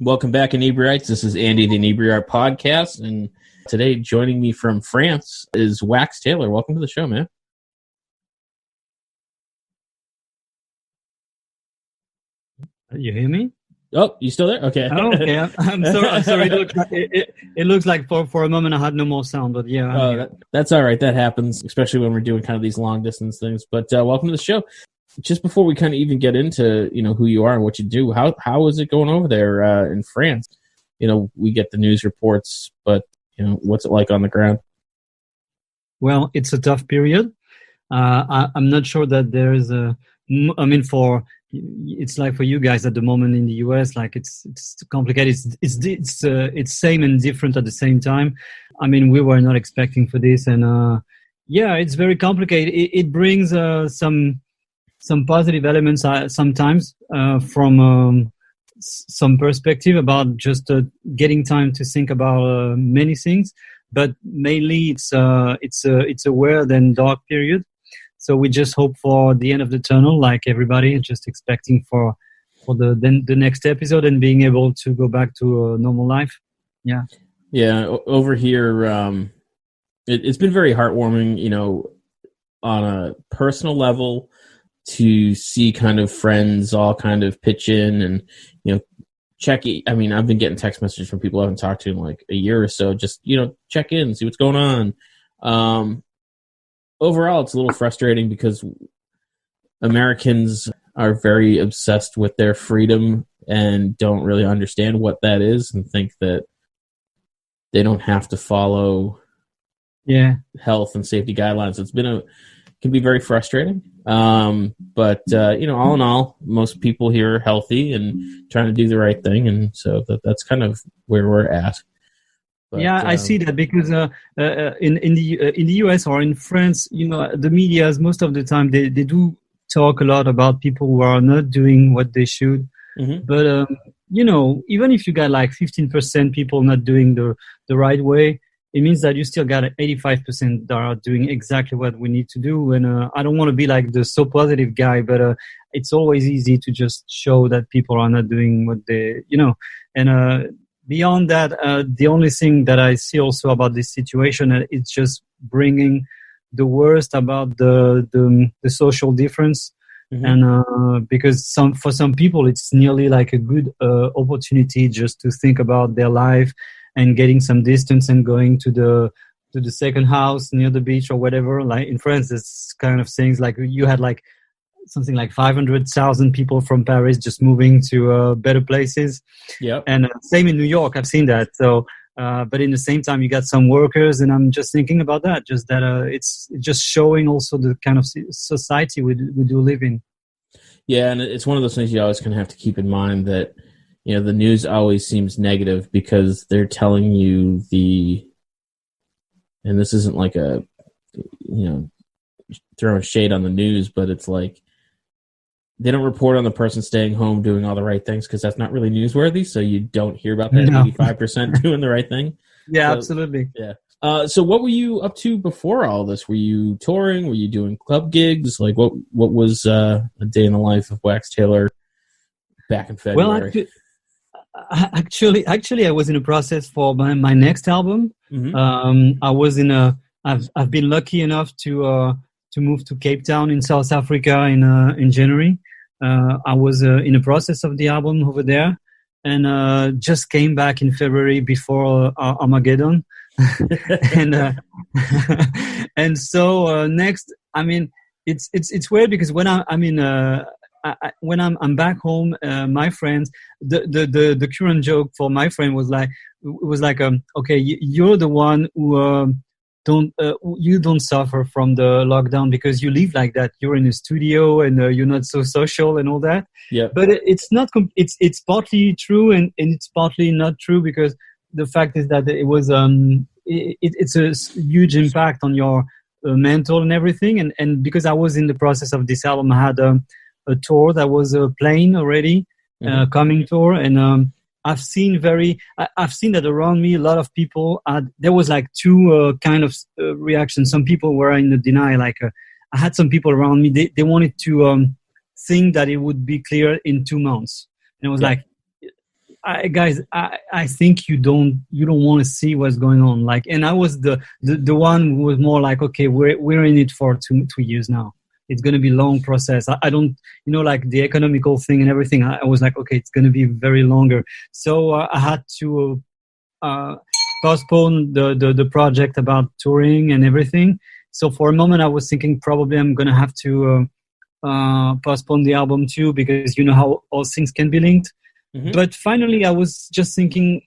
Welcome back, Inebri-arts. This is Andy, the Inebri-art podcast, and today joining me from France is Wax Tailor. Welcome to the show, man. You hear me? Oh, you still there? Okay. Oh, okay. I'm sorry. It looks like for a moment I had no more sound, but yeah. That's all right. That happens, especially when we're doing kind of these long distance things. But welcome to the show. Just before we kind of even get into who you are and what you do, how is it going over there in France? We get the news reports, but what's it like on the ground? Well, it's a tough period. I'm not sure that there's it's like for you guys at the moment in the US, like it's complicated. It's same and different at the same time. I mean, we were not expecting for this, and it's very complicated. It brings some positive elements sometimes from some perspective about just getting time to think about many things, but mainly it's a weird and dark period. So we just hope for the end of the tunnel, like everybody, just expecting for the next episode and being able to go back to a normal life. Yeah. Over here, it's been very heartwarming, on a personal level, to see kind of friends all kind of pitch in and check. I mean, I've been getting text messages from people I haven't talked to in like a year or so. Just check in, see what's going on. Overall, it's a little frustrating because Americans are very obsessed with their freedom and don't really understand what that is and think that they don't have to follow health and safety guidelines. Can be very frustrating. But all in all, most people here are healthy and trying to do the right thing. And so that's kind of where we're at. But, I see that because in the US or in France, the media, most of the time they do talk a lot about people who are not doing what they should. Mm-hmm. But even if you got like 15% people not doing the right way, it means that you still got 85% that are doing exactly what we need to do. And I don't want to be like the so positive guy, but it's always easy to just show that people are not doing what they, and beyond that, the only thing that I see also about this situation, it's just bringing the worst about the social difference. Mm-hmm. And because for some people, it's nearly like a good opportunity just to think about their life and getting some distance and going to the second house near the beach or whatever. Like in France, it's kind of things like you had like something like 500,000 people from Paris just moving to better places. Yeah. And same in New York, I've seen that. So, but in the same time, you got some workers, and I'm just thinking about that. Just that it's just showing also the kind of society we do live in. Yeah, and it's one of those things you always kind of have to keep in mind that the news always seems negative because they're telling you and this isn't like a throwing shade on the news, but it's like they don't report on the person staying home doing all the right things because that's not really newsworthy. So you don't hear about that 85% doing the right thing. Yeah, absolutely. Yeah. So what were you up to before all this? Were you touring? Were you doing club gigs? Like what was a day in the life of Wax Tailor back in February? Well, actually, I was in a process for my next album. Mm-hmm. I've been lucky enough to move to Cape Town in South Africa in January. I was in the process of the album over there, and just came back in February before Armageddon. and so next, I mean, it's weird because when when I'm back home, my friends, the current joke for my friend was like, okay, you're the one who you don't suffer from the lockdown because you live like that. You're in a studio and you're not so social and all that. Yeah. But it's not. It's partly true and it's partly not true because the fact is that it was it's a huge impact on your mental and everything. And because I was in the process of this album, I had a tour that was planned already, coming tour, and I've seen that around me a lot of people there was like two kind of reactions. Some people were in the denial, like I had some people around me, they wanted to think that it would be clear in 2 months, and it was like guys, I think you don't want to see what's going on. Like, and I was the one who was more like, okay, we're in it for 2 years now. It's going to be a long process. I don't, like the economical thing and everything. I was like, okay, it's going to be very longer. So I had to postpone the project about touring and everything. So for a moment, I was thinking probably I'm going to have to postpone the album too, because how all things can be linked. Mm-hmm. But finally, I was just thinking,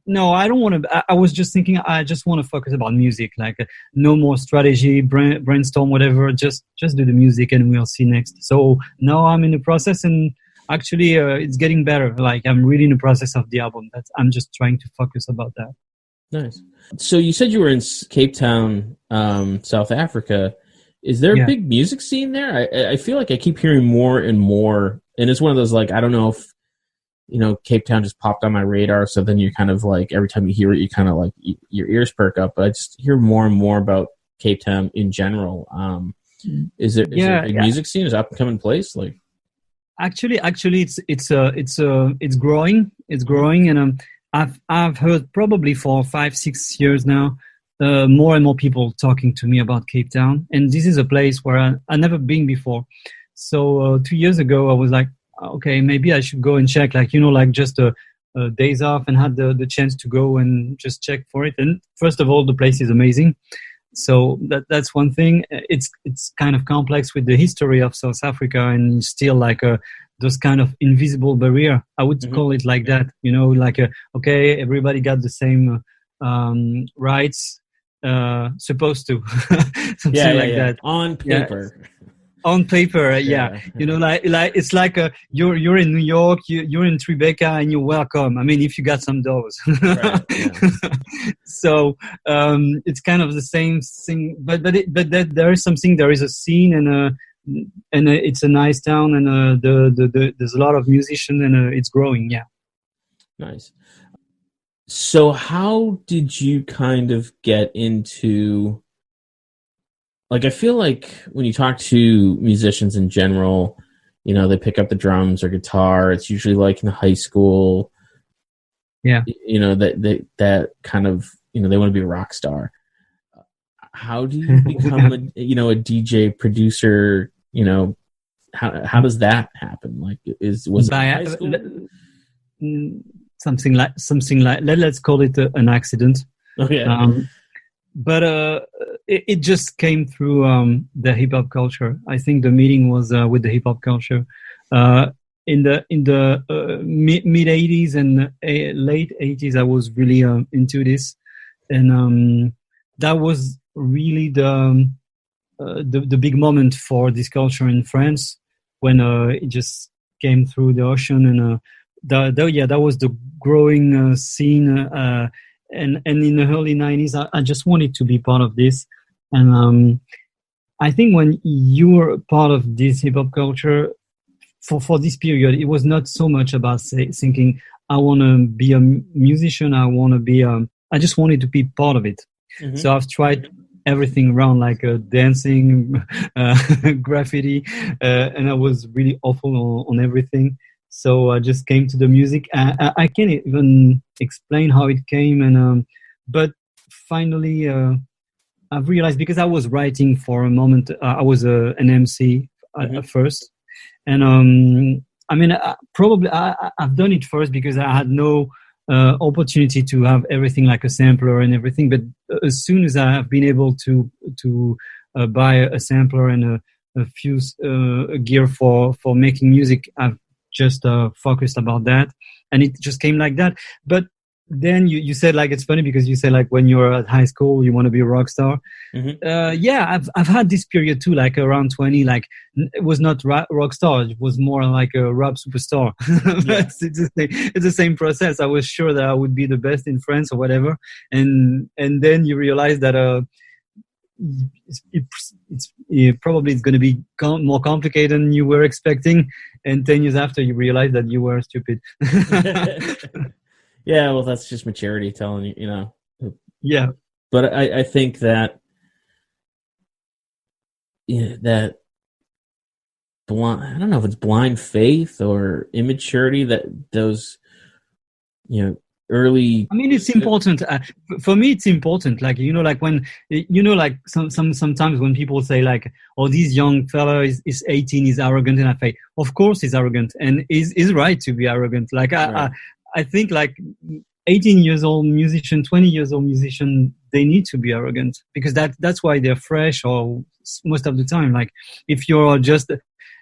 no, I don't want to. I was just thinking, I just want to focus about music. Like, no more strategy, brainstorm, whatever. Just do the music, and we'll see next. So now I'm in the process, and actually, it's getting better. Like, I'm really in the process of the album. I'm just trying to focus about that. Nice. So you said you were in Cape Town, South Africa. Is there a big music scene there? I feel like I keep hearing more and more, and it's one of those, like, I don't know if Cape Town just popped on my radar, so then you kind of like, every time you hear it, you kind of like your ears perk up. But I just hear more and more about Cape Town in general. Is there a big music scene? Is it up and coming place? Like, actually, it's growing. It's growing, and I've heard probably for 5-6 years now, more and more people talking to me about Cape Town, and this is a place where I never been before. So 2 years ago, I was like, okay, maybe I should go and check, like, just days off, and had the chance to go and just check for it. And first of all, the place is amazing. So that's one thing. It's kind of complex with the history of South Africa, and still like those kind of invisible barrier. I would call it like that. Like okay, everybody got the same rights, supposed to, something like that on paper. Yeah. On paper, yeah. Like it's like you're in New York, you're in Tribeca, and you're welcome. I mean, if you got some dollars. Right, yeah. So it's kind of the same thing, but there is something. There is a scene, and it's a nice town, and there's a lot of musicians, and it's growing. Yeah. Nice. So how did you kind of get into? Like, I feel like when you talk to musicians in general, they pick up the drums or guitar. It's usually like in high school. Yeah. That kind of, they want to be a rock star. How do you become a DJ producer? How does that happen? Like, was it high school? Something like let's call it an accident. Okay. But it just came through the hip hop culture. I think the meeting was with the hip hop culture in the mid '80s and late '80s. I was really into this, and that was really the big moment for this culture in France, when it just came through the ocean, and that was the growing scene. And in the early 90s, I just wanted to be part of this. And I think when you were part of this hip-hop culture, for this period, it was not so much about thinking, I want to be a musician, I just wanted to be part of it. Mm-hmm. So I've tried everything around, like dancing, graffiti, and I was really awful on everything. So I just came to the music. I can't even explain how it came, and but finally I've realized, because I was writing for a moment. I was an MC at first, and I mean, probably I've done it first because I had no opportunity to have everything like a sampler and everything. But as soon as I have been able to buy a sampler and a few gear for making music, I've just focused about that, and it just came like that. But then you said, like, it's funny because you said, like, when you're at high school you want to be a rock star. Yeah, I've had this period too, like around 20, like it was not rock star, it was more like a rap superstar. Yeah. It's the same process. I was sure that I would be the best in France or whatever, and then you realize that it's probably going to be more complicated than you were expecting, and 10 years after you realize that you were stupid. Yeah, well, that's just maturity telling you, Yeah. But I think that that blind, I don't know if it's blind faith or immaturity, that those early. I mean, it's important. For me, it's important. Like, like when, like sometimes when people say like, oh, this young fella is 18, he's arrogant. And I say, of course he's arrogant and is right to be arrogant. Like, Right. I think like 18 years old musician, 20 years old musician, they need to be arrogant because that's why they're fresh or most of the time. Like if you're just,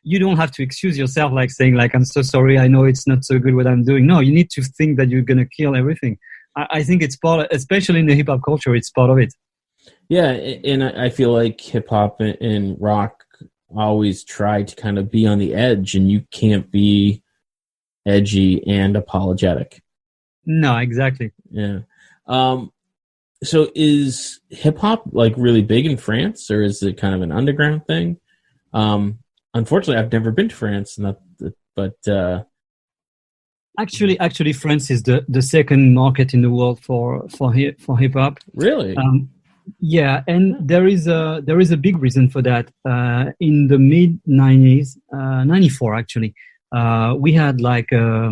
you don't have to excuse yourself like saying like, I'm so sorry, I know it's not so good what I'm doing. No, you need to think that you're going to kill everything. I think it's especially in the hip hop culture, it's part of it. Yeah, and I feel like hip hop and rock always try to kind of be on the edge, and you can't be edgy and apologetic. No, exactly. Yeah. So is hip hop like really big in France, or is it kind of an underground thing? Unfortunately, I've never been to France, but actually, France is the second market in the world for hip hop. Really? Yeah, and there is a big reason for that. In the mid 90s, 94 actually, we had like a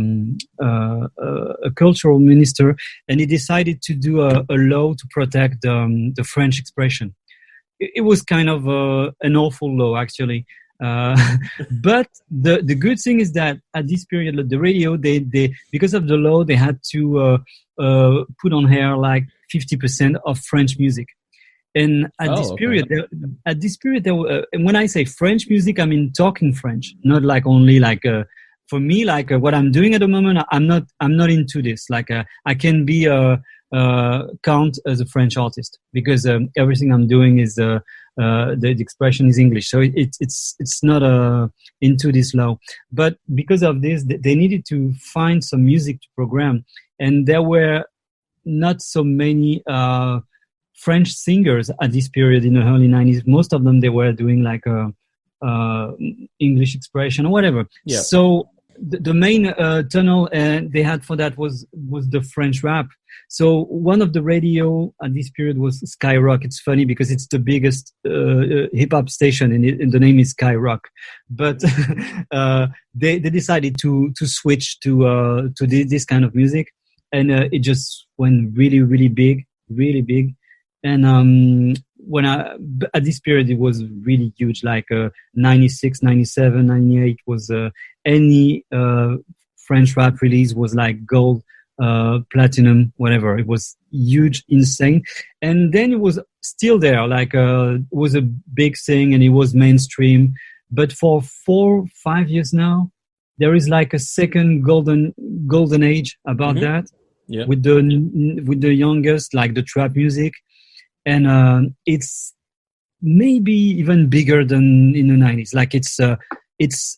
cultural minister, and he decided to do a law to protect the French expression. It was kind of an awful law actually. But the good thing is that at this period, the radio, they because of the law, they had to put on air like 50% of French music. And at this period, there were, when I say French music, I mean talking French, not like only like for me, like what I'm doing at the moment. I'm not into this. Like I can be count as a French artist because everything I'm doing is the expression is English, so it's not into this law. But because of this, they needed to find some music to program, and there were not so many French singers at this period in the early 90s. Most of them, they were doing like English expression or whatever. Yeah. So the main tunnel they had for that was the French rap. So one of the radio at this period was Skyrock. It's funny because it's the biggest hip hop station, and the name is Skyrock. But they decided to switch to this kind of music, and it just went really, really big, really big. And when at this period, it was really huge, like 96, 97, 98 was any French rap release was like gold, platinum, whatever. It was huge, insane. And then it was still there, like it was a big thing and it was mainstream. But for 4-5 years now, there is like a second golden age about that. Yeah. With the youngest, like the trap music. And it's maybe even bigger than in the 90s. Like it's a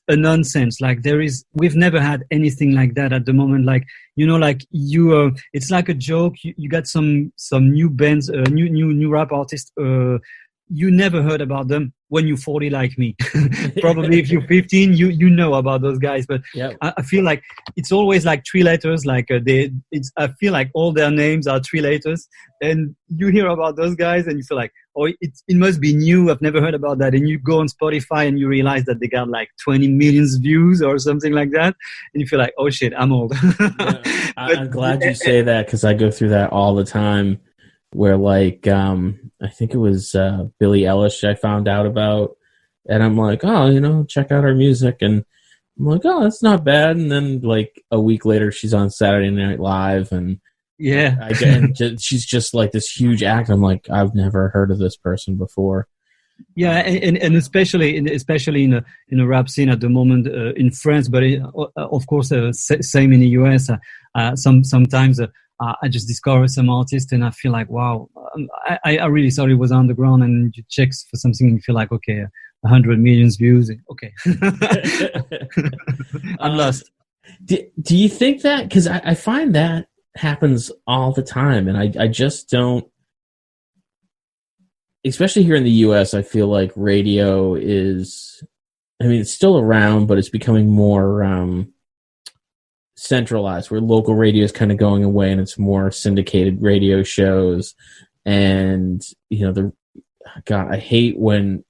nonsense. Like we've never had anything like that at the moment. Like, like it's like a joke. You got some new bands, new rap artists, you never heard about them when you're 40 like me. Probably if you're 15, you know about those guys. But yep. I feel like it's always like 3 letters. Like I feel like all their names are 3 letters, and you hear about those guys and you feel like, oh, it must be new. I've never heard about that. And you go on Spotify and you realize that they got like 20 million views or something like that. And you feel like, oh shit, I'm old. Yeah. I'm glad you say that, because I go through that all the time. Where like I think it was Billie Eilish I found out about, and I'm like, oh, check out her music, and I'm like, oh, that's not bad. And then like a week later, she's on Saturday Night Live, and yeah, she's just like this huge act. I'm like, I've never heard of this person before. Yeah, and especially in the rap scene at the moment in France, but of course same in the US. Sometimes. I just discovered some artist and I feel like, wow, I really thought it was underground, and you check for something and you feel like, okay, 100 million views. Okay. I'm lost. Do you think that? Because I find that happens all the time, and I just don't, especially here in the US, I feel like radio is, it's still around, but it's becoming more centralized, where local radio is kind of going away and it's more syndicated radio shows. And I hate when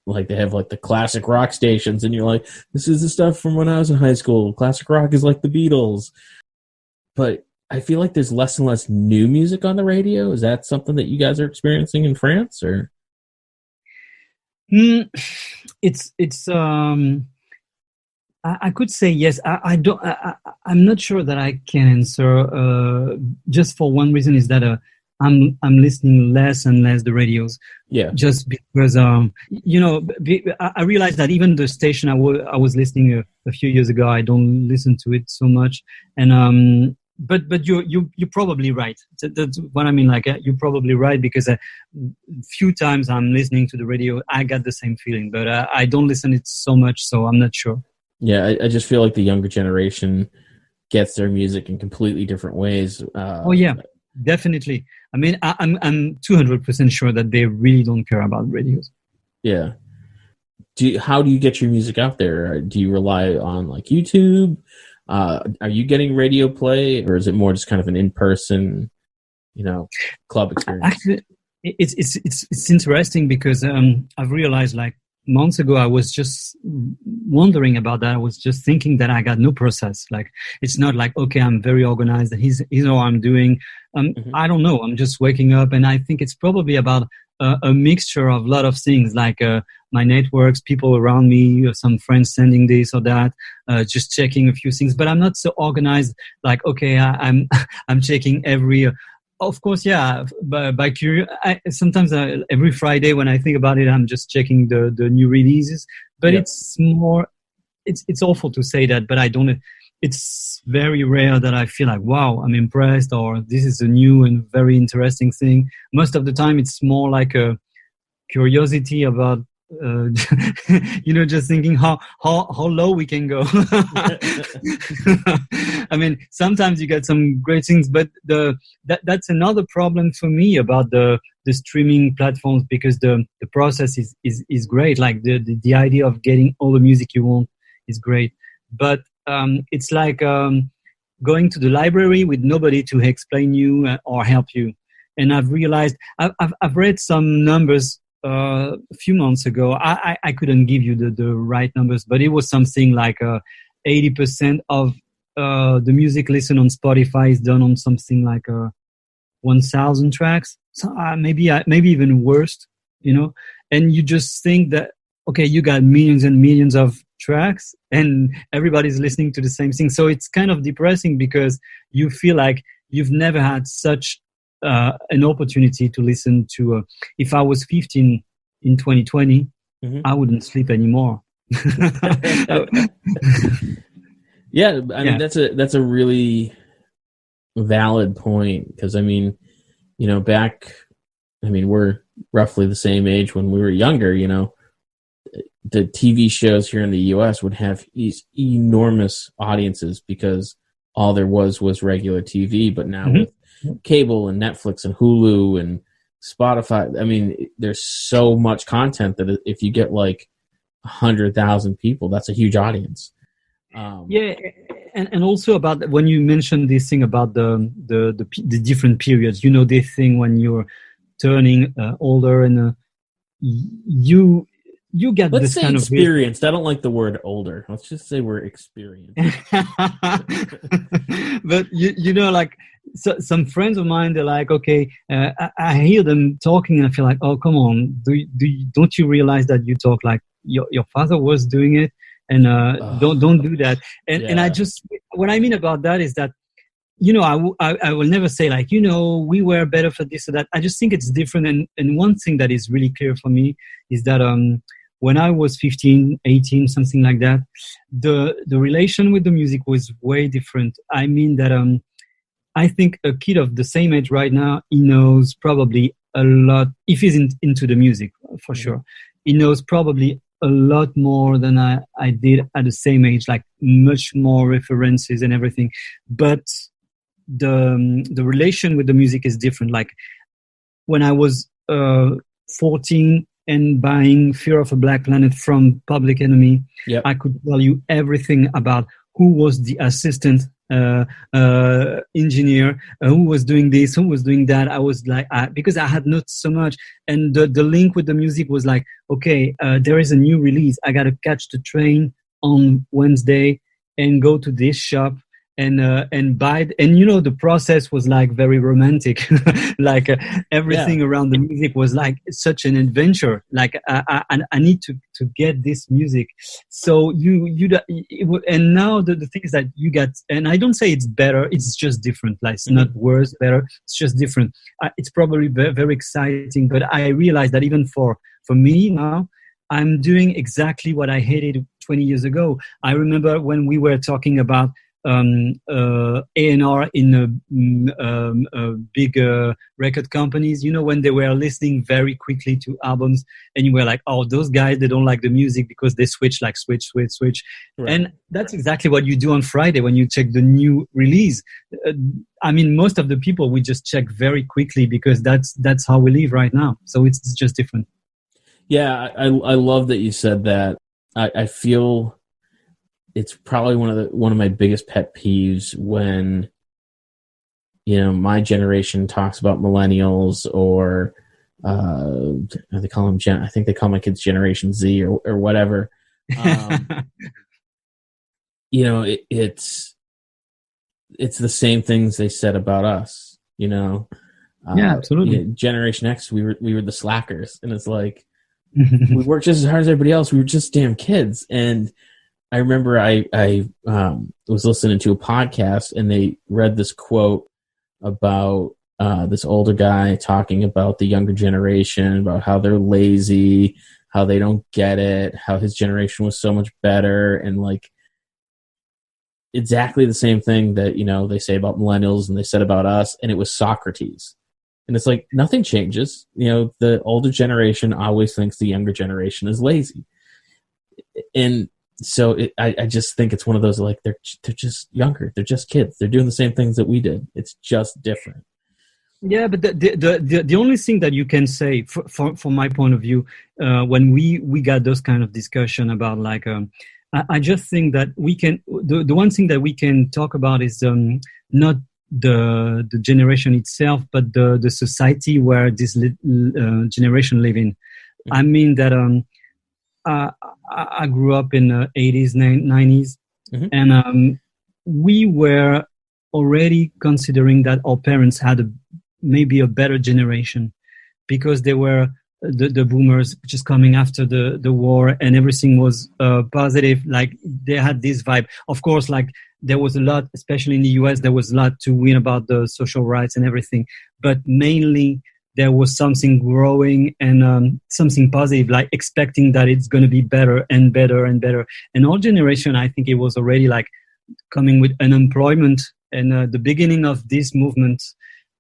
like they have like the classic rock stations and you're like, this is the stuff from when I was in high school. Classic rock is like the Beatles. But I feel like there's less and less new music on the radio. Is that something that you guys are experiencing in France, or? It's I could say yes. I don't. I'm not sure that I can answer. Just for one reason is that I'm listening less and less the radios. Yeah. Just because I realized that even the station I was listening a few years ago, I don't listen to it so much. And but you're probably right. That's what I mean. Like you're probably right, because a few times I'm listening to the radio, I got the same feeling. But I don't listen it so much, so I'm not sure. Yeah, I just feel like the younger generation gets their music in completely different ways. Oh yeah, definitely. I mean, I'm 200% sure that they really don't care about radios. Yeah. How do you get your music out there? Do you rely on like YouTube? Are you getting radio play, or is it more just kind of an in-person, club experience? Actually, it's interesting because I've realized, like, months ago, I was just wondering about that. I was just thinking that I got no process. Like, it's not like, okay, I'm very organized and here's what I'm doing. I don't know. I'm just waking up, and I think it's probably about a mixture of a lot of things, like my networks, people around me, some friends sending this or that, just checking a few things. But I'm not so organized. Like, okay, I'm checking every. Of course, yeah. By curiosity, sometimes every Friday when I think about it, I'm just checking the new releases. But it's more. It's awful to say that, but I don't. It's very rare that I feel like, wow, I'm impressed, or this is a new and very interesting thing. Most of the time, it's more like a curiosity about. Just thinking how low we can go. I mean, sometimes you get some great things, but that's another problem for me about the streaming platforms, because the process is great. Like the idea of getting all the music you want is great, but it's like going to the library with nobody to explain you or help you. And I've realized I've read some numbers a few months ago. I couldn't give you the right numbers, but it was something like 80% of the music listened on Spotify is done on something like 1,000 tracks. So maybe even worse, And you just think that, okay, you got millions and millions of tracks, and everybody's listening to the same thing. So it's kind of depressing, because you feel like you've never had such an opportunity to listen to. If I was 15 in 2020, I wouldn't sleep anymore. Yeah, I mean that's a really valid point, because I mean, we're roughly the same age. When we were younger, the TV shows here in the U.S. would have these enormous audiences because all there was regular TV. But now with cable and Netflix and Hulu and Spotify, I mean, there's so much content that if you get like 100,000 people, that's a huge audience. And also about when you mentioned this thing about the different periods, this thing when you're turning older, and you get Let's this say kind experienced. I don't like the word older. Let's just say we're experienced. But like some friends of mine, they're like, okay, I hear them talking and I feel like, oh, come on, don't you realize that you talk like your father was doing it, and don't do that. And I just, what I mean about that is that, I will never say like, we were better for this or that. I just think it's different. And one thing that is really clear for me is that when I was 15, 18, something like that, the relation with the music was way different. I mean that I think a kid of the same age right now, he knows probably a lot, if he's into the music, for sure. He knows probably a lot more than I did at the same age, like much more references and everything. But the relation with the music is different. Like when I was 14 and buying Fear of a Black Planet from Public Enemy, I could tell you everything about who was the assistant engineer, who was doing this, who was doing that. I was like, because I had not so much, and the link with the music was like, okay, there is a new release. I got to catch the train on Wednesday and go to this shop and you know, the process was like very romantic. Like everything around the music was like such an adventure. Like I need to get this music. So and now the thing is that you get, and I don't say it's better, it's just different. Like it's not worse, better, it's just different. It's probably very, very exciting, but I realize that even for me now, I'm doing exactly what I hated 20 years ago. I remember when we were talking about A&R in big record companies, you know, when they were listening very quickly to albums, and you were like, oh, those guys, they don't like the music because they switch. Right. And that's exactly what you do on Friday when you check the new release. I mean, most of the people, we just check very quickly because that's how we live right now. So it's just different. Yeah, I love that you said that. I feel it's probably one of my biggest pet peeves when, you know, my generation talks about millennials, or they call them I think they call my kids Generation Z or whatever. You know, it's the same things they said about us. You know, yeah, absolutely. You know, Generation X, we were the slackers, and it's like we worked just as hard as everybody else. We were just damn kids. And I remember I was listening to a podcast, and they read this quote about this older guy talking about the younger generation, about how they're lazy, how they don't get it, how his generation was so much better, and like exactly the same thing that, you know, they say about millennials and they said about us, and it was Socrates. And it's like, nothing changes. You know, the older generation always thinks the younger generation is lazy. And so I just think it's one of those, like, they're just younger. They're just kids. They're doing the same things that we did. It's just different. Yeah, but the only thing that you can say, from my point of view, when we got those kind of discussion about, like, I just think that we can, the one thing that we can talk about is not the generation itself, but the society where this generation live in. Mm-hmm. I mean that I grew up in the 80s, 90s, mm-hmm. and we were already considering that our parents had maybe a better generation, because they were the boomers just coming after the war, and everything was positive. Like, they had this vibe. Of course, like, there was a lot, especially in the US, there was a lot to win about the social rights and everything. But mainly, there was something growing and something positive, like expecting that it's going to be better and better and better. And our generation, I think it was already like coming with unemployment and the beginning of this movement.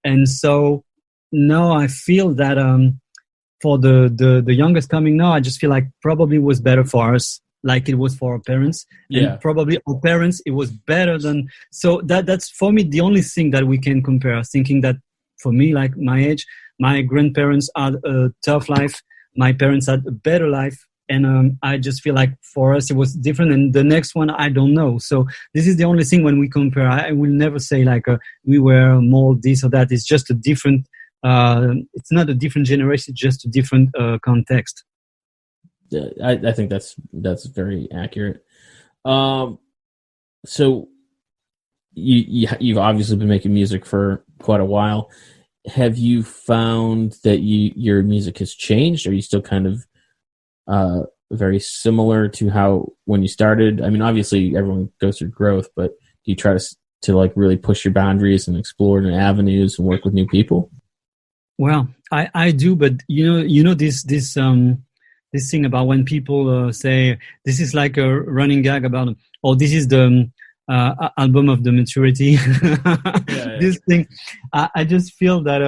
And so now I feel that for the youngest coming now, I just feel like probably was better for us, like it was for our parents. Yeah. And probably our parents, it was better than. So that's for me the only thing that we can compare. Thinking that for me, like my age, my grandparents had a tough life. My parents had a better life. And I just feel like for us it was different. And the next one, I don't know. So this is the only thing when we compare. I will never say like we were more this or that. It's just a different. It's not a different generation. It's just a different context. I think that's very accurate. So you've obviously been making music for quite a while. Have you found that your music has changed? Are you still kind of very similar to how when you started? I mean, obviously everyone goes through growth, but do you try to like really push your boundaries and explore new avenues and work with new people? Well, I do, but you know this thing about when people say this is like a running gag about, oh, this is the album of the maturity. Yeah. This thing, I just feel that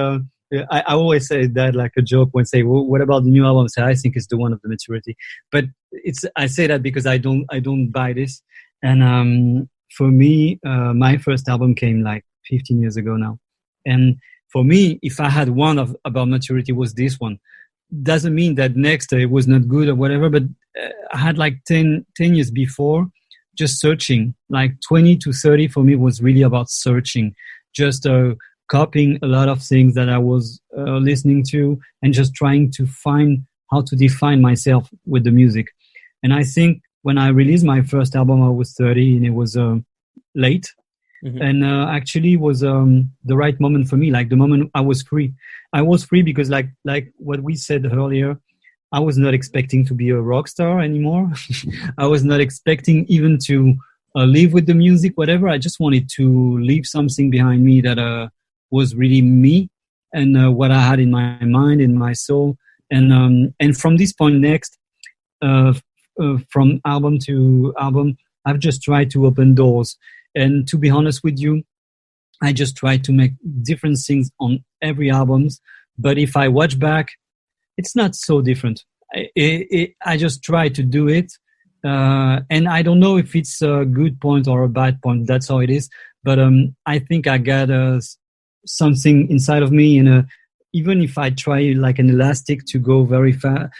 I always say that like a joke when say, well, what about the new album? So I think it's the one of the maturity, but I say that because I don't buy this. And for me, my first album came like 15 years ago now, and for me, if I had one about maturity, was this one. Doesn't mean that next it was not good or whatever, but I had like 10 years before just searching. Like 20 to 30 for me was really about searching, just copying a lot of things that I was listening to and just trying to find how to define myself with the music. And I think when I released my first album, I was 30 and it was late. And actually was the right moment for me, like the moment I was free. I was free because like what we said earlier, I was not expecting to be a rock star anymore. I was not expecting even to live with the music, whatever. I just wanted to leave something behind me that was really me and what I had in my mind, in my soul. And from this point next, from album to album, I've just tried to open doors. And to be honest with you, I just try to make different things on every album. But if I watch back, it's not so different. I just try to do it. And I don't know if it's a good point or a bad point. That's how it is. But I think I got something inside of me. And even if I try like an elastic to go very far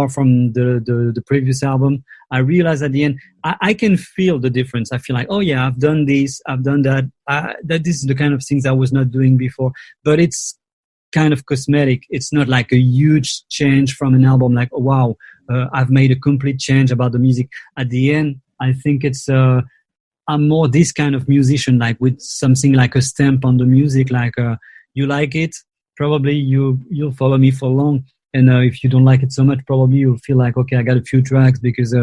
from the previous album, I realize at the end, I can feel the difference. I feel like, oh yeah, I've done this, I've done that. That this is the kind of things I was not doing before. But it's kind of cosmetic. It's not like a huge change from an album. Like, oh wow, I've made a complete change about the music. At the end, I think it's I'm more this kind of musician, like with something like a stamp on the music. Like you like it, probably you'll follow me for long. And if you don't like it so much, probably you'll feel like, okay, I got a few tracks because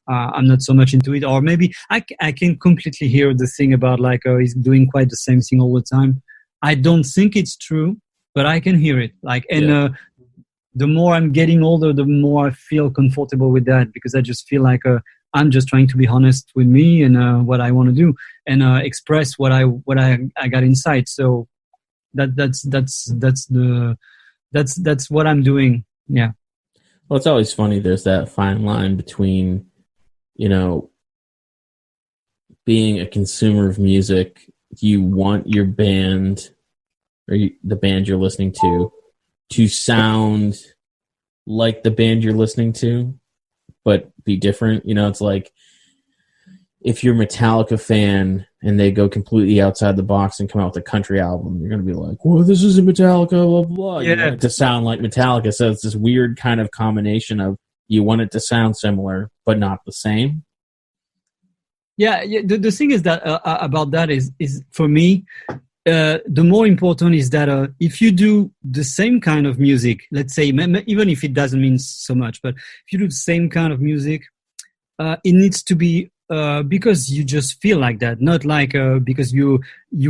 I'm not so much into it. Or maybe I can completely hear the thing about like he's doing quite the same thing all the time. I don't think it's true, but I can hear it. Like, and the more I'm getting older, the more I feel comfortable with that, because I just feel like I'm just trying to be honest with me and what I want to do and express what I got inside. So that's what I'm doing. Yeah. Well, it's always funny. There's that fine line between, being a consumer of music. You want your band or the band you're listening to sound like the band you're listening to, but be different. It's like if you're a Metallica fan and they go completely outside the box and come out with a country album, you're going to be like, well, this isn't Metallica, blah, blah, blah. Yeah. You want it to sound like Metallica. So it's this weird kind of combination of you want it to sound similar, but not the same. Yeah. The thing is that about that is for me, the more important is that if you do the same kind of music, let's say, even if it doesn't mean so much, but if you do the same kind of music, it needs to be because you just feel like that, not like because you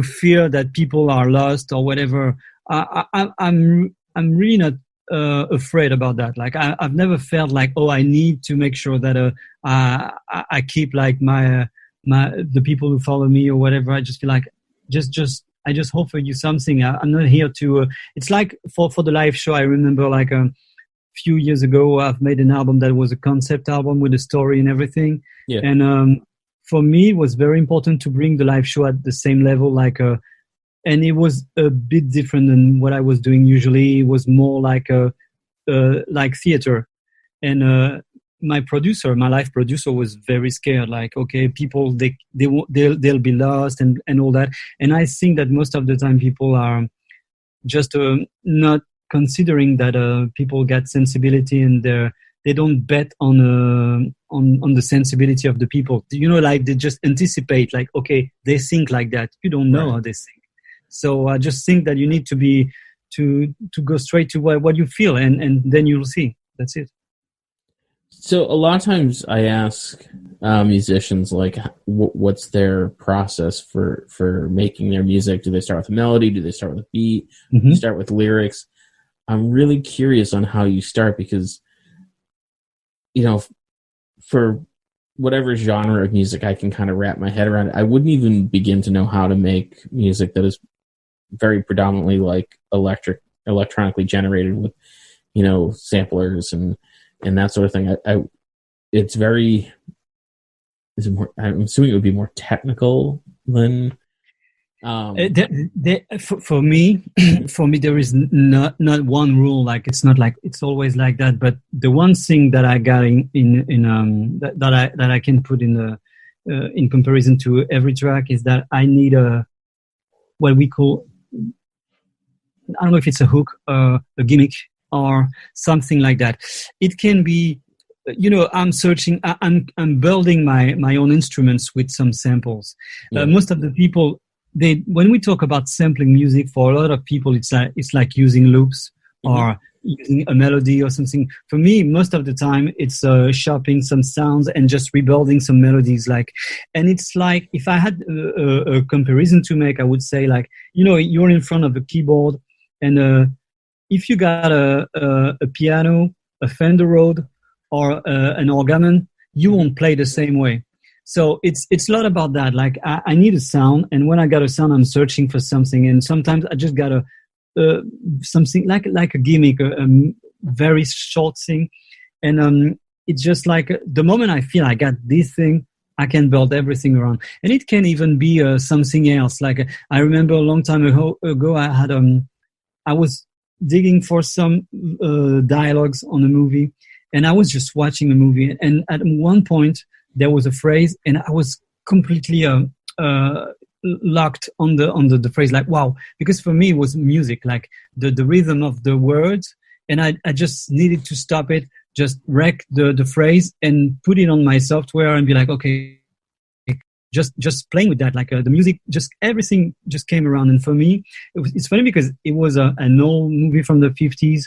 fear that people are lost or whatever. I'm really not afraid about that. Like I've never felt like, oh, I need to make sure that I keep like my the people who follow me or whatever. I just feel like I just offer you something. I'm not here to. It's like for the live show. I remember like a few years ago, I've made an album that was a concept album with a story and everything. Yeah. And for me, it was very important to bring the live show at the same level. Like, and it was a bit different than what I was doing usually. It was more like like theater. And my live producer was very scared. Like, okay, people they'll be lost and all that. And I think that most of the time people are just not considering that people get sensibility and they don't bet on the sensibility of the people. Like they just anticipate, like, okay, they think like that. You don't know how they think. So I just think that you need to go straight to what you feel, and then you'll see. That's it. So a lot of times I ask musicians, like, what's their process for making their music? Do they start with a melody? Do they start with a beat? Do they start with lyrics? I'm really curious on how you start because, for whatever genre of music I can kind of wrap my head around it, I wouldn't even begin to know how to make music that is very predominantly like electronically generated with, samplers and that sort of thing. I'm assuming it would be more technical than. For me, there is not one rule. Like it's not like it's always like that. But the one thing that I got that I can put in in comparison to every track is that I need what we call, I don't know if it's a hook, a gimmick, or something like that. It can be I'm searching, I'm building my own instruments with some samples. Most of the people, when we talk about sampling music, for a lot of people, it's like using loops or using a melody or something. For me, most of the time, it's chopping some sounds and just rebuilding some melodies. And it's like, if I had a comparison to make, I would say, like, you're in front of a keyboard, and if you got a piano, a Fender Rhodes, or an organ, you won't play the same way. So it's a lot about that. Like, I need a sound, and when I got a sound, I'm searching for something, and sometimes I just got something like a gimmick, a very short thing, and it's just like the moment I feel I got this thing, I can build everything around, and it can even be something else. Like, I remember a long time ago, I was digging for some dialogues on a movie, and I was just watching a movie, and at one point there was a phrase, and I was completely locked on the phrase, like, wow, because for me it was music, like the rhythm of the words, and I just needed to stop it, just wreck the phrase and put it on my software and be like, okay, just playing with that, like the music, just everything just came around. And for me, it's funny because it was an old movie from the 50s,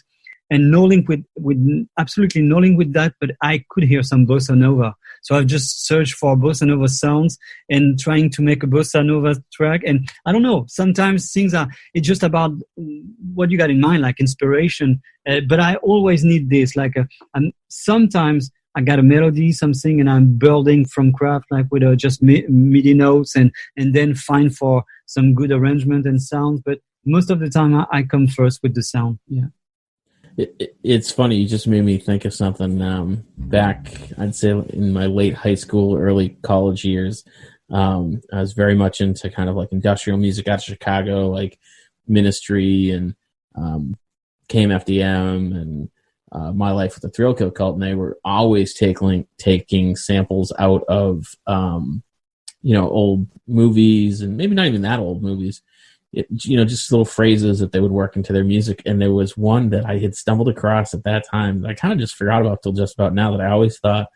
and no link with absolutely no link with that, but I could hear some bossa nova. So I've just searched for bossa nova sounds and trying to make a bossa nova track. And I don't know, sometimes it's just about what you got in mind, like inspiration. But I always need this, like, sometimes I got a melody, something, and I'm building from craft, like with just MIDI notes, and then find for some good arrangement and sounds. But most of the time, I come first with the sound. Yeah. It's funny. You just made me think of something. Back, I'd say in my late high school, early college years, I was very much into kind of like industrial music out of Chicago, like Ministry and KMFDM and My Life with the Thrill Kill Cult, and they were always taking samples out of old movies, and maybe not even that old movies. Just little phrases that they would work into their music. And there was one that I had stumbled across at that time that I kind of just forgot about till just about now, that I always thought,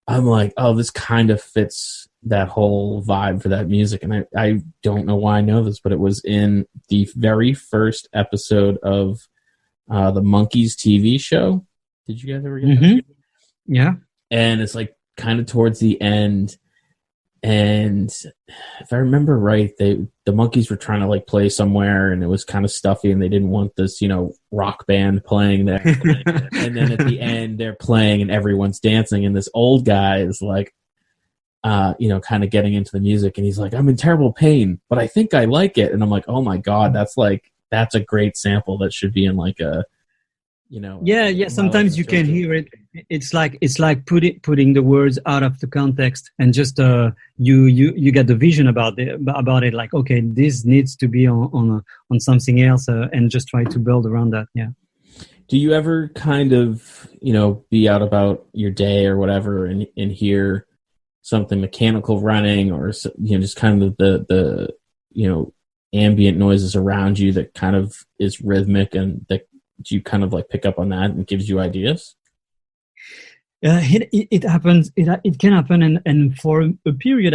I'm like, oh, this kind of fits that whole vibe for that music. And I don't know why I know this, but it was in the very first episode of the Monkees TV show. Did you guys ever get that? Yeah. And it's like kind of towards the end. And if I remember right, the Monkees were trying to like play somewhere, and it was kind of stuffy, and they didn't want this, rock band playing there. And then at the end, they're playing, and everyone's dancing, and this old guy is like, kind of getting into the music, and he's like, I'm in terrible pain, but I think I like it. And I'm like, oh my God, that's a great sample that should be in like a, Yeah. Sometimes you can hear it. It's like putting the words out of the context, and just you get the vision about it. Like, okay, this needs to be on something else, and just try to build around that. Yeah. Do you ever kind of be out about your day or whatever, and hear something mechanical running, or just kind of the ambient noises around you that kind of is rhythmic, and that you kind of like pick up on that and gives you ideas? It happens. It can happen, and for a period,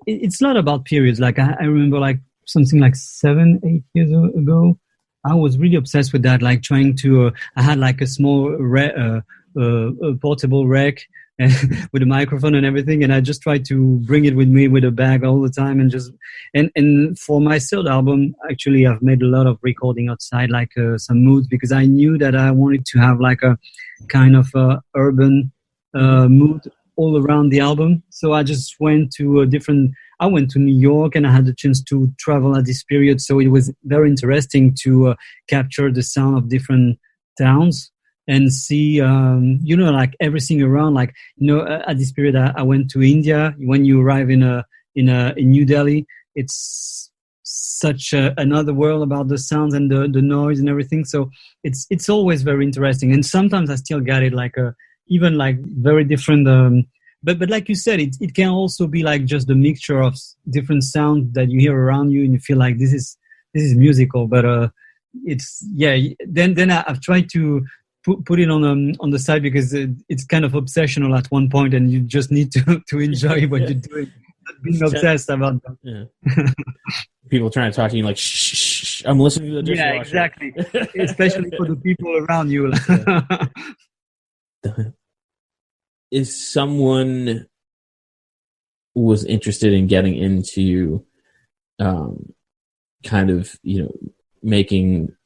it's not about periods. Like, I remember, like something like 7-8 years ago, I was really obsessed with that. Like, trying to, I had like a small a portable rack with a microphone and everything, and I just tried to bring it with me with a bag all the time, and for my third album, actually, I've made a lot of recording outside, like some moods, because I knew that I wanted to have like a kind of urban mood all around the album. So I just went to I went to New York, and I had the chance to travel at this period, so it was very interesting to capture the sound of different towns and see, like everything around. Like, at this period, I went to India. When you arrive in New Delhi, it's such another world about the sounds and the noise and everything. So it's always very interesting. And sometimes I still get it like even like very different. But like you said, it can also be like just a mixture of different sounds that you hear around you, and you feel like this is musical. But Then I've tried to put it on the side because it's kind of obsessional at one point, and you just need to enjoy what you're doing, not being obsessed about that. Yeah. People trying to talk to you like, shh, I'm listening to the dishwasher. Yeah, exactly. Especially for the people around you. If someone was interested in getting into kind of, making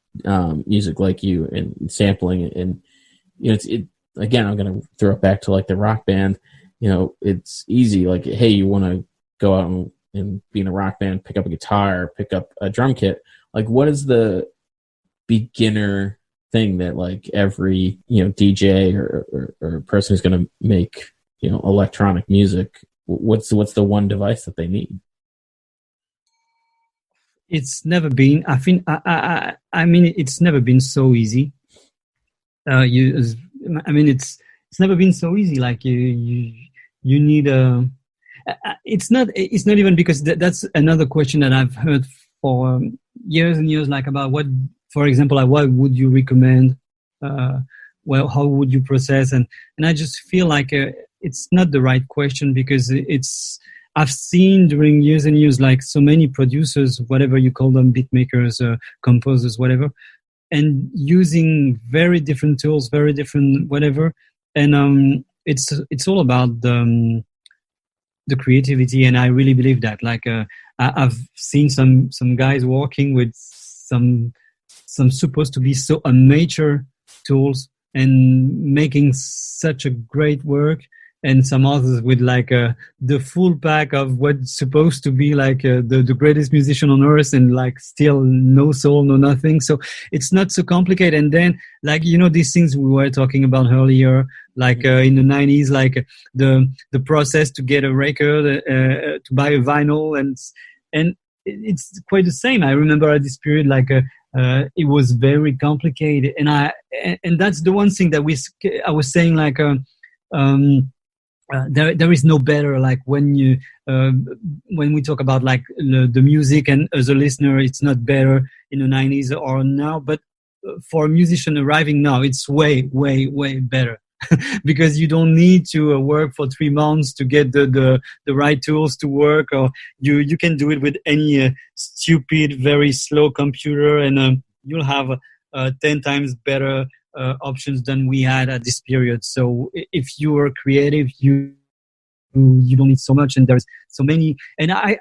music like you and sampling, and again, I'm going to throw it back to like the rock band. It's easy. Like, hey, you want to go out and be in a rock band, pick up a guitar, pick up a drum kit. Like, what is the beginner thing that like every DJ or person who's going to make electronic music? What's the one device that they need? It's never been. I think. I mean, it's never been so easy. It's never been so easy. Like you need a. It's not even because that's another question that I've heard for years and years, like about what, for example, like what would you recommend? How would you process? And I just feel like it's not the right question because I've seen during years and years, like so many producers, whatever you call them, beat makers, composers, whatever, and using very different tools, very different whatever. And it's all about the creativity. And I really believe that. Like I've seen some guys working with some supposed to be so amateur tools and making such a great work, and some others with like the full pack of what's supposed to be like the greatest musician on earth, and like still no soul, no nothing. So it's not so complicated. And then like these things we were talking about earlier, like in the 90s, like the process to get a record, to buy a vinyl, and it's quite the same. I remember at this period, like it was very complicated, and that's the one thing that I was saying, like there is no better, like when we talk about like the music, and as a listener, it's not better in the 90s or now, but for a musician arriving now, it's way, way, way better. Because you don't need to work for 3 months to get the right tools to work, or you can do it with any stupid, very slow computer, and you'll have 10 times better options than we had at this period. So if you are creative, you don't need so much, and there's so many. And I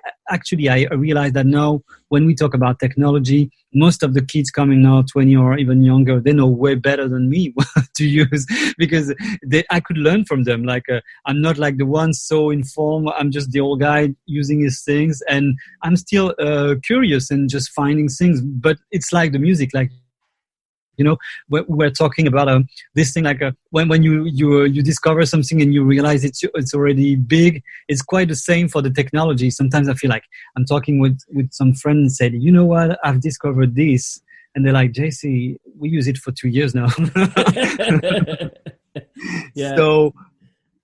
realize that now when we talk about technology, most of the kids coming now 20 or even younger, they know way better than me what to use, because I could learn from them. Like I'm not like the one so informed. I'm just the old guy using his things, and I'm still curious and just finding things. But it's like the music, like we're talking about this thing, like when you discover something and you realize it's already big. It's quite the same for the technology. Sometimes I feel like I'm talking with some friend and said, you know what, I've discovered this, and they're like, JC, we use it for 2 years now. Yeah. So,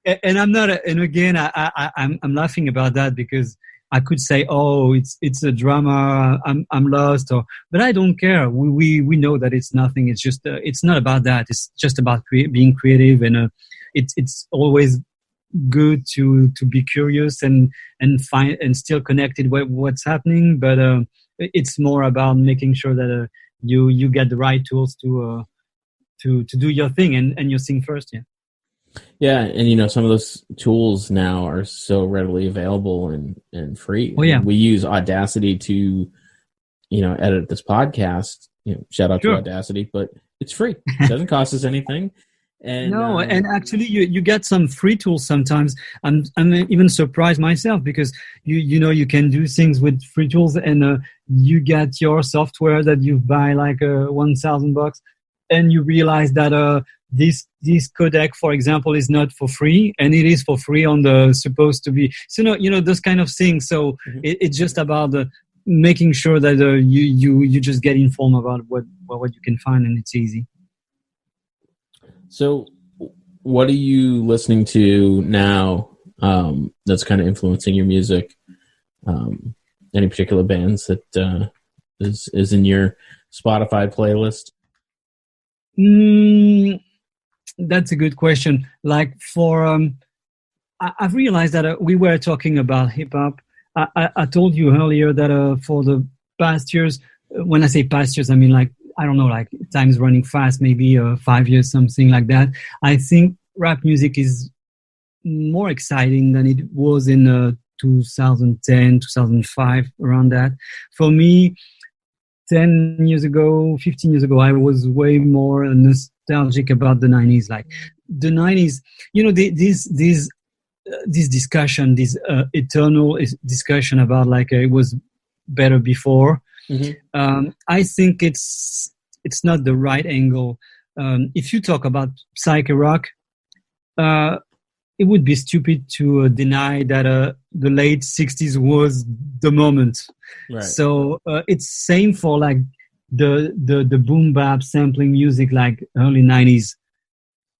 and I'm not, and again, I'm laughing about that because I could say, oh, it's a drama, I'm lost, but I don't care. We know that it's nothing. It's just it's not about that. It's just about being creative, and it's always good to be curious and find and still connected with what's happening. But it's more about making sure that you get the right tools to do your thing and you sing first. Yeah. Yeah, and some of those tools now are so readily available and free. Oh yeah, we use Audacity to edit this podcast. Shout out to Audacity, but it's free. It doesn't cost us anything. And no, and actually you get some free tools sometimes. I'm even surprised myself, because you can do things with free tools, and you get your software that you buy like $1,000, and you realize that this codec, for example, is not for free, and it is for free on the supposed to be. So those kind of things. So it's just about making sure that you just get informed about what you can find, and it's easy. So, what are you listening to now that's kind of influencing your music? Any particular bands that is in your Spotify playlist? That's a good question. Like for, I've realized that we were talking about hip hop. I told you earlier that for the past years, when I say past years, I mean like, I don't know, like time's running fast, maybe 5 years, something like that. I think rap music is more exciting than it was in 2010, 2005, around that. For me, 10 years ago, 15 years ago, I was way more nostalgic about the 90s. Like the 90s, this discussion, this eternal discussion about like it was better before. Mm-hmm. I think it's not the right angle. If you talk about psych rock, it would be stupid to deny that the late 60s was the moment. Right. So it's same for like the boom bap sampling music, like early 90s,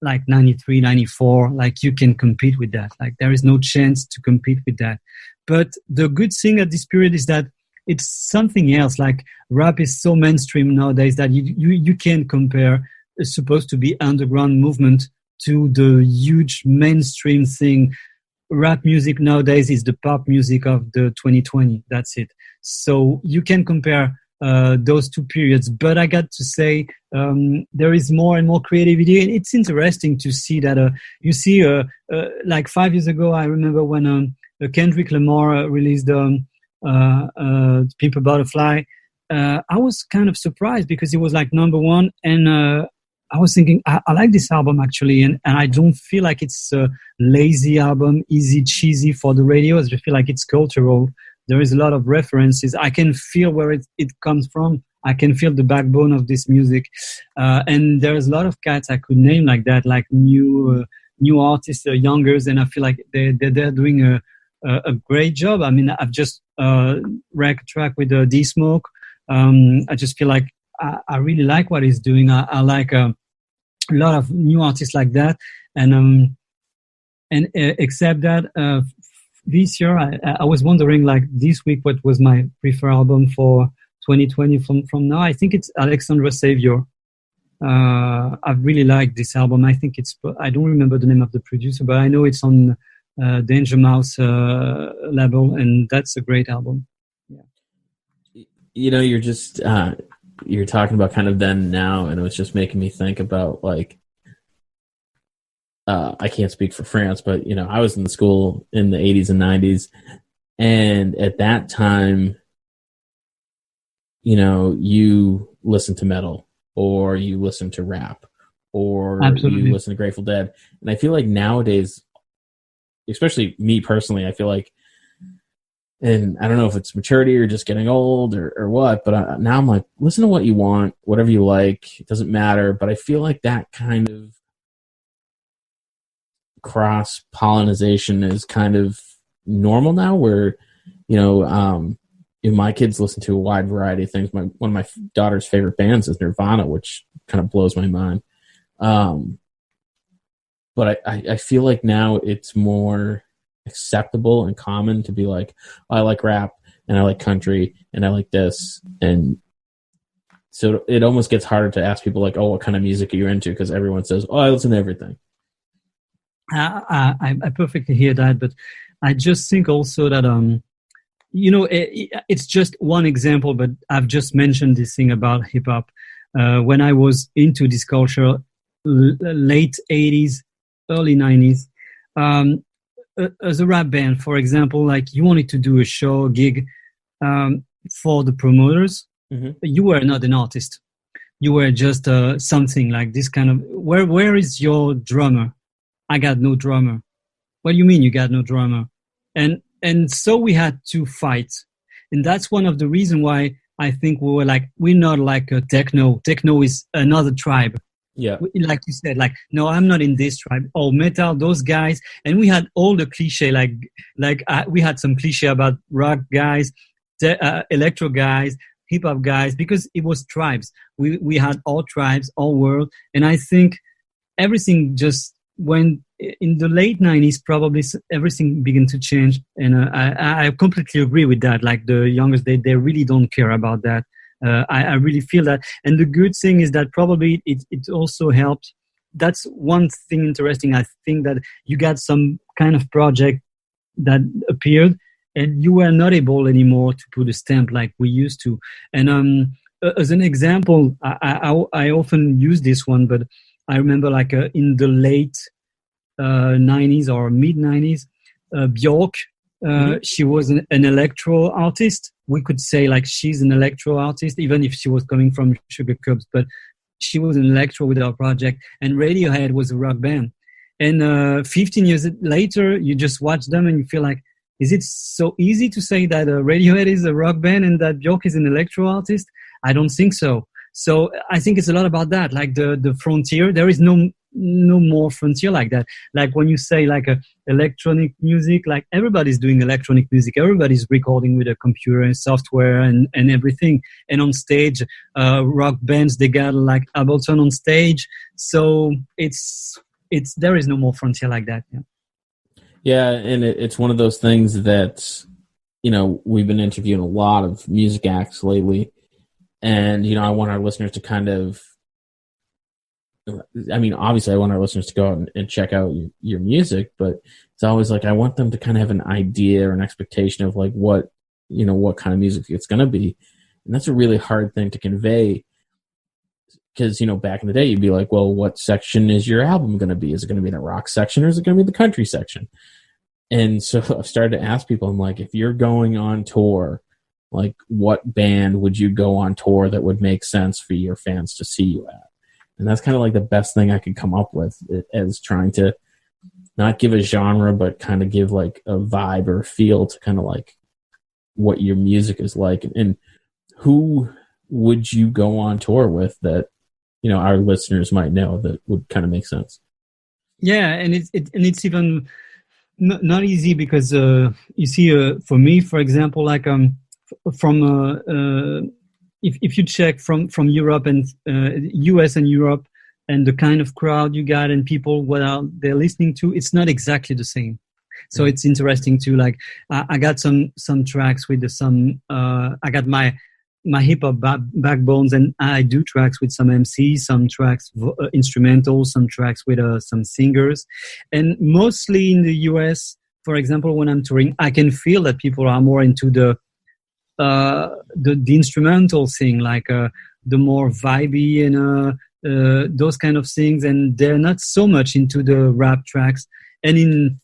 like 93, 94, like you can compete with that. Like there is no chance to compete with that. But the good thing at this period is that it's something else. Like rap is so mainstream nowadays that you can't compare a supposed to be underground movement to the huge mainstream thing. Rap music nowadays is the pop music of the 2020. That's it. So you can compare those two periods. But I got to say, there is more and more creativity. And it's interesting to see that you see, like 5 years ago, I remember when Kendrick Lamar released Pimp a Butterfly. I was kind of surprised because it was like number one, and I was thinking, I like this album actually, and I don't feel like it's a lazy album, easy, cheesy for the radio. I just feel like it's cultural. There is a lot of references. I can feel where it comes from. I can feel the backbone of this music. And there's a lot of cats I could name like that, like new artists, youngers, and I feel like they're doing a great job. I mean, I've just wrecked a track with D-Smoke. I just feel like I really like what he's doing. I like a lot of new artists like that, and except that this year I was wondering, like this week, what was my preferred album for 2020 from now. I think it's Alexandra Savior. I really like this album. I think I don't remember the name of the producer, but I know it's on Danger Mouse label, and that's a great album. Yeah. You're just you're talking about kind of then and now, and it was just making me think about like I can't speak for France, but I was in the school in the 80s and 90s, and at that time, you listen to metal or you listen to rap or Absolutely. You listen to Grateful Dead, and I feel like nowadays, especially me personally, I feel like, and I don't know if it's maturity or just getting old or what, but now I'm like, listen to what you want, whatever you like. It doesn't matter. But I feel like that kind of cross-pollination is kind of normal now where, my kids listen to a wide variety of things. One of my daughter's favorite bands is Nirvana, which kind of blows my mind. But I feel like now it's more acceptable and common to be like, I like rap and I like country and I like this, and so it almost gets harder to ask people like, oh, what kind of music are you into, because everyone says, oh, I listen to everything. I perfectly hear that, but I just think also that it's just one example, but I've just mentioned this thing about hip hop when I was into this culture, late 80s, early 90s. As a rap band, for example, like you wanted to do a gig for the promoters, mm-hmm. You were not an artist. You were just something like this kind of, where is your drummer? I got no drummer. What do you mean you got no drummer? And so we had to fight. And that's one of the reasons why I think we were like, we're not like a techno. Techno is another tribe. Yeah, like you said, like, no, I'm not in this tribe. Oh, metal, those guys, and we had all the cliche, we had some cliche about rock guys, electro guys, hip hop guys, because it was tribes. We had all tribes, all world, and I think everything just went in the late 90s. Probably everything began to change, and I completely agree with that. Like the youngest, they really don't care about that. I really feel that. And the good thing is that probably it also helped that's one thing interesting. I think that you got some kind of project that appeared, and you were not able anymore to put a stamp like we used to. And as an example, I often use this one, but I remember like in the late 90s or mid 90s, Björk, she was an electro artist. We could say like she's an electro artist, even if she was coming from Sugar Cubs, but she was an electro with our project. And Radiohead was a rock band. And 15 years later, you just watch them and you feel like, is it so easy to say that Radiohead is a rock band and that Björk is an electro artist? I don't think so. So I think it's a lot about that, like the frontier. There is no more frontier like that. Like when you say like electronic music, like everybody's doing electronic music. Everybody's recording with a computer and software and everything. And on stage, rock bands, they got like Ableton on stage. So it's there is no more frontier like that. Yeah. Yeah, and it's one of those things that, we've been interviewing a lot of music acts lately, and, I want our listeners to kind of, obviously I want our listeners to go out and check out your music, but it's always like I want them to kind of have an idea or an expectation of like what kind of music it's going to be. And that's a really hard thing to convey because, back in the day, you'd be like, well, what section is your album going to be? Is it going to be the rock section or is it going to be the country section? And so I've started to ask people, I'm like, if you're going on tour, like what band would you go on tour that would make sense for your fans to see you at? And that's kind of like the best thing I could come up with as trying to not give a genre, but kind of give like a vibe or a feel to kind of like what your music is like. And who would you go on tour with that, our listeners might know that would kind of make sense? Yeah. And it's even not easy because, you see, for me, for example, like, from, if you check from Europe and US and Europe and the kind of crowd you got and people what they're listening to, it's not exactly the same. So it's interesting too. Like I got some tracks with I got my hip hop backbones, and I do tracks with some MCs, some tracks instrumental, some tracks with some singers, and mostly in the US. For example, when I'm touring, I can feel that people are more into the instrumental thing, like the more vibey and those kind of things, and they're not so much into the rap tracks. And in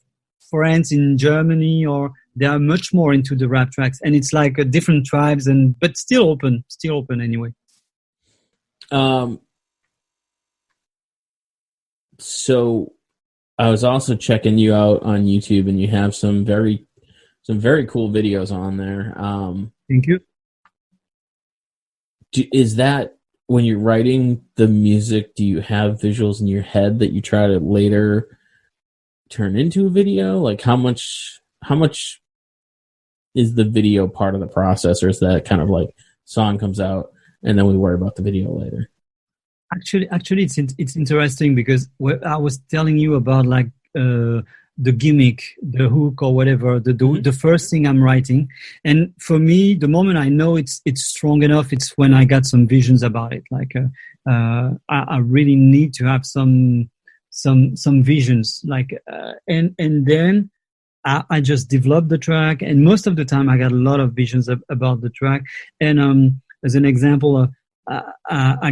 France, in Germany, or they are much more into the rap tracks, and it's like different tribes, but still open anyway. So I was also checking you out on YouTube, and you have some very cool videos on there. Thank you. Is that when you're writing the music, do you have visuals in your head that you try to later turn into a video? Like how much is the video part of the process, or is that kind of like song comes out and then we worry about the video later? Actually, it's interesting because I was telling you about like the gimmick, the hook, or whatever, the first thing I'm writing. And for me, the moment I know it's strong enough, it's when I got some visions about it. Like I really need to have some visions. Like and then I just developed the track, and most of the time I got a lot of visions about the track. And as an example, I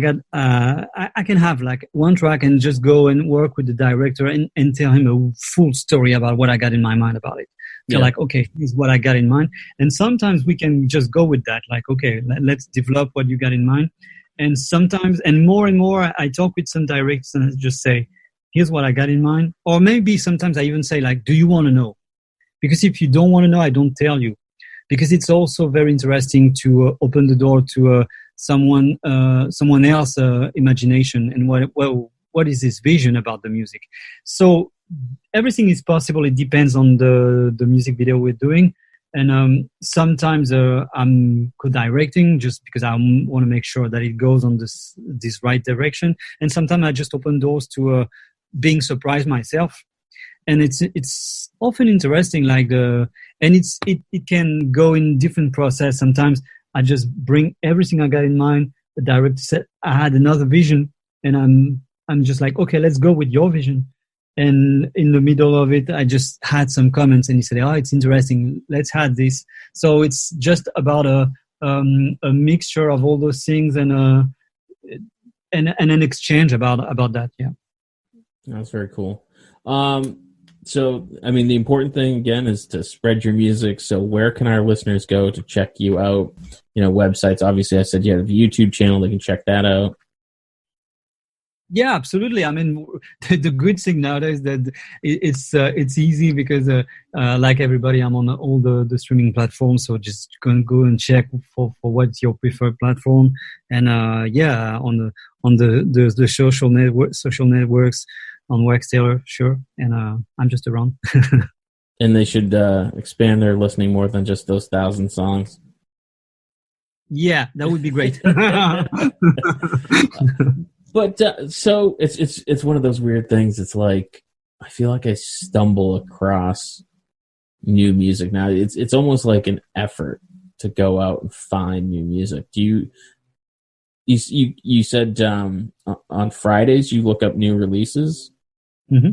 can have like one track and just go and work with the director and tell him a full story about what I got in my mind about it. Feel like, okay, here's what I got in mind. And sometimes we can just go with that. Like, okay, let's develop what you got in mind. And sometimes, and more, I talk with some directors and I just say, here's what I got in mind. Or maybe sometimes I even say like, do you want to know? Because if you don't want to know, I don't tell you. Because it's also very interesting to open the door to someone else imagination and what is his vision about the music. So everything is possible. It depends on the music video we're doing. And sometimes I'm co-directing just because I want to make sure that it goes on this right direction. And sometimes I just open doors to being surprised myself. And it's often interesting, like it can go in different process. Sometimes I just bring everything I got in mind. The director said I had another vision, and I'm just like, okay, let's go with your vision. And in the middle of it, I just had some comments, and he said, "Oh, it's interesting. Let's add this." So it's just about a mixture of all those things, and an exchange about that. Yeah, that's very cool. So, I mean, the important thing again is to spread your music. So, where can our listeners go to check you out? Websites. Obviously, I said you have a YouTube channel; they can check that out. Yeah, absolutely. I mean, the good thing nowadays that it's easy because like everybody, I'm on all the streaming platforms, so just go and check for what's your preferred platform, and yeah, on the social networks on Wax Tailor, sure, and I'm just around. And they should expand their listening more than just those 1,000 songs. Yeah, that would be great. But so it's one of those weird things. It's like I feel like I stumble across new music now. It's almost like an effort to go out and find new music. Do you said on Fridays you look up new releases? Mm-hmm.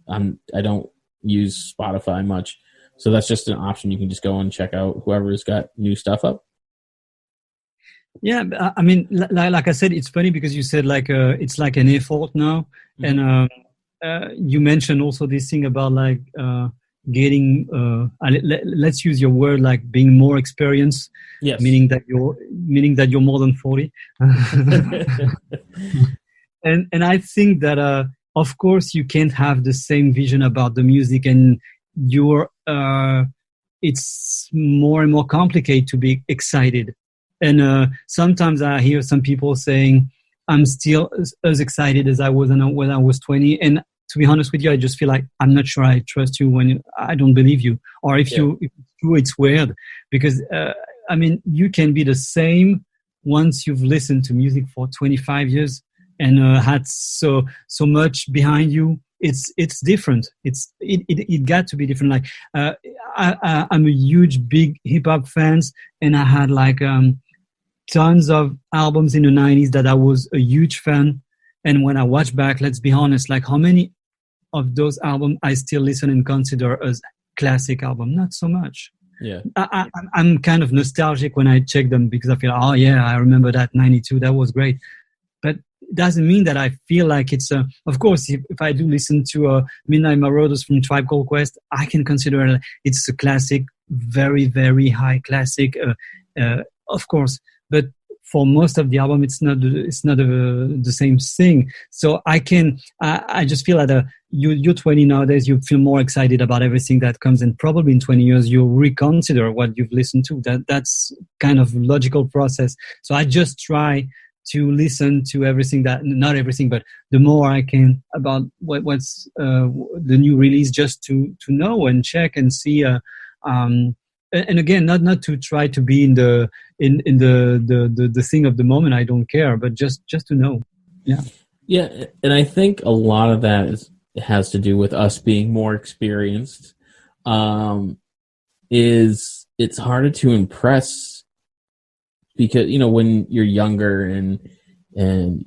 I don't use Spotify much, so that's just an option. You can just go and check out whoever's got new stuff up. Yeah, I mean, like I said, it's funny because you said like it's like an effort now, and you mentioned also this thing about like getting. Let's use your word, like being more experienced. Yes. Meaning that you're more than 40. and I think that of course you can't have the same vision about the music, and it's more and more complicated to be excited. And sometimes I hear some people saying, I'm still as excited as I was when I was 20. And to be honest with you, I just feel like I'm not sure I trust you when I don't believe you. Or if it's true, it's weird. Because, I mean, you can be the same once you've listened to music for 25 years and had so much behind you. It's different. It got to be different. Like I'm a huge, big hip hop fans, and I had like tons of albums in the 90s that I was a huge fan. And when I watch back, let's be honest, like how many of those albums I still listen and consider as classic album? Not so much. Yeah, I'm kind of nostalgic when I check them because I feel, oh yeah, I remember that 92, that was great. But it doesn't mean that I feel like it's of course, if I do listen to Midnight Marauders from Tribe Called Quest, I can consider it's a classic, very, very high classic, of course. But for most of the album, it's not the same thing. So I just feel that you're 20 nowadays, you feel more excited about everything that comes, and probably in 20 years you'll reconsider what you've listened to. That's kind of logical process. So I just try to listen to everything not everything, but the more I can about what's the new release, just to know and check and see. And again, not to try to be in the thing of the moment. I don't care, but just to know. Yeah, and I think a lot of that has to do with us being more experienced. Is it's harder to impress because when you're younger and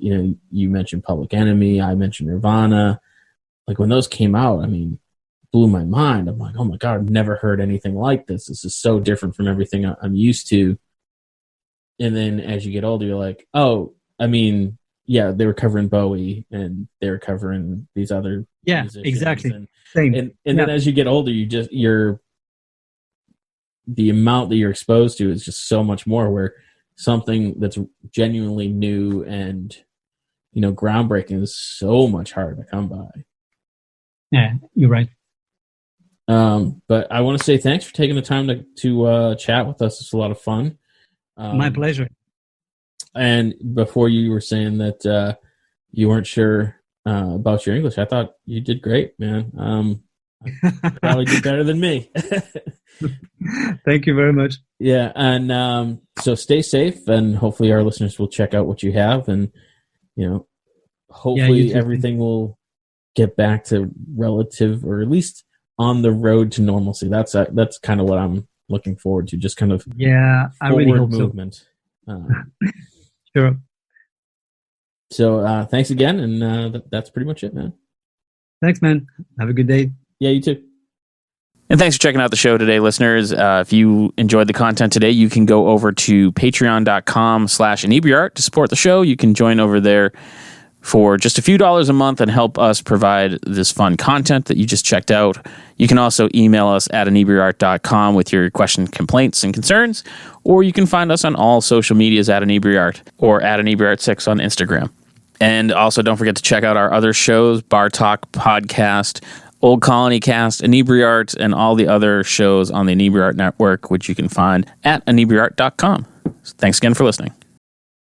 you mentioned Public Enemy, I mentioned Nirvana, like when those came out, I mean, blew my mind. I'm like, oh my God, I've never heard anything like this. This is so different from everything I'm used to. And then as you get older, you're like, oh, I mean, yeah, they were covering Bowie and they were covering these other musicians. Exactly. Same. And then as you get older, the amount that you're exposed to is just so much more, where something that's genuinely new and groundbreaking is so much harder to come by. Yeah, you're right. But I want to say thanks for taking the time to chat with us. It's a lot of fun. My pleasure. And before you were saying that you weren't sure about your English, I thought you did great, man. You probably did better than me. Thank you very much. Yeah, and so stay safe, and hopefully our listeners will check out what you have, and hopefully everything will get back to relative, or at least on the road to normalcy. That's kind of what I'm looking forward to. Just kind of I really hope movement. Sure. So thanks again, and that's pretty much it, man. Thanks, man. Have a good day. Yeah, you too. And thanks for checking out the show today, listeners. If you enjoyed the content today, you can go over to patreon.com/Inebri-art to support the show. You can join over there for just a few dollars a month and help us provide this fun content that you just checked out. You can also email us at Inebri-art.com with your questions, complaints, and concerns, or you can find us on all social medias at Inebri-art or at Inebri-art6 on Instagram. And also don't forget to check out our other shows, Bar Talk Podcast, Old Colony Cast, Inebri-art, and all the other shows on the Inebri-art Network, which you can find at Inebri-art.com. So thanks again for listening.